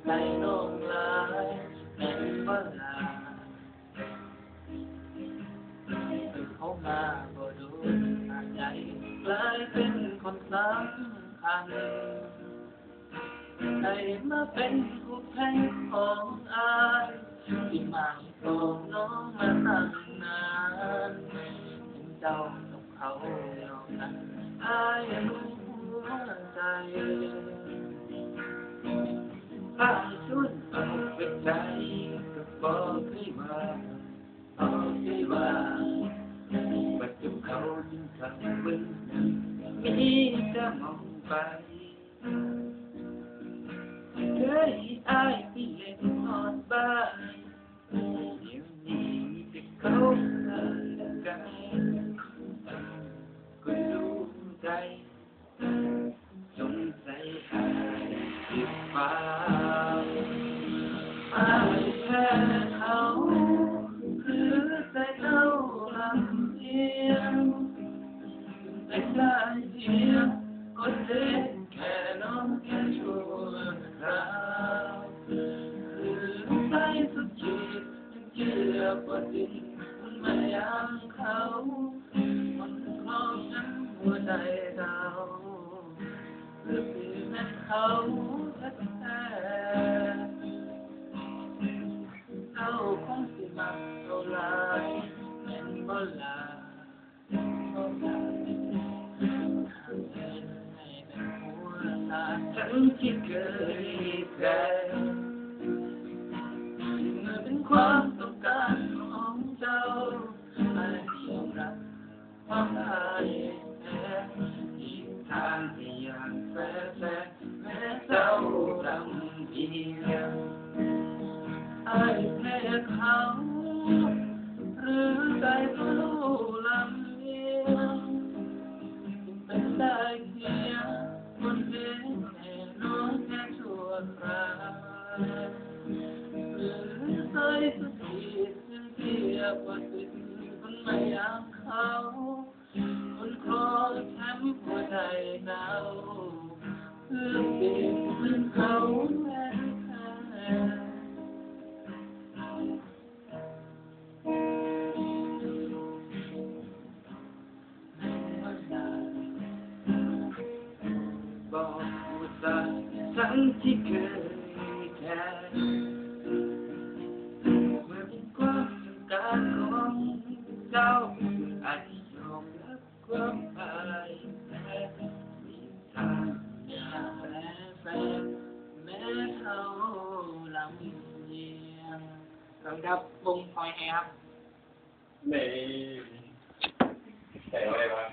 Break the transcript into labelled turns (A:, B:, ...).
A: ใจน้องหลายแม่นบ่ล่ะเขามาบ่ดูหาใจกลายเป็นคนสำคัญได้มาเป็นคู่แข่งของอายที่มาโกงน้องมาตั้งนานเป็นเจ้ากับเขาเดียวกันอายรู้หัวใจอายชุดเอาเป็นใจก็บอกให้ว่าบอกให้ว่าปัจจุบันเขายิ่งทำมึงมีจะมองไปเคยอายไปเล่นนอนบ้านเดี๋ยวนี้จะเขาเลิกกันก็รู้ใจสงสัยอายผิดฟ้าอายแค่เขาหรือใจเท่าลำเอียงแต่ได้เพียงก็เจ็บแค่น้องแค่ชั่วคราวหรือใจสุดขีดยังเชื่อว่าสิ่งมันไม่ยังเขามันคล้องฉันหัวใจเราหรือเปลี่ยนแม่เขาแท้ๆเขาคงสิมักเท่าไรแม่นบ่ล่ะฉันที่เคยแพ้เมื่อเป็นความต้องการของเจ้าไม่ยอมรับความพ่ายแพ้อีกทางที่ยังแฝงแม้เจ้าลำเอียงอายแพ้เขาหรือใจก็รู้ลำเอียงเป็นได้เพียงคนเดียวน้องแค่ชั่วคราวหรือใจสุดที่ยังเทียบว่าสิ่งมันไม่อยากเขาคนครองแชมป์หัวใจหนาวเพื่อเปลี่ยนเป็นเขาแม่แท้บอกว่าฉันที่เคยแค่เมื่อเป็นความต้องการของเจ้าอาจยอมรับความพ่ายแพ้มีทางอย่าแฝงแม้เท่าลำเอียงครับวงพลอยแฮครับ
B: ในแต่อะไรวะ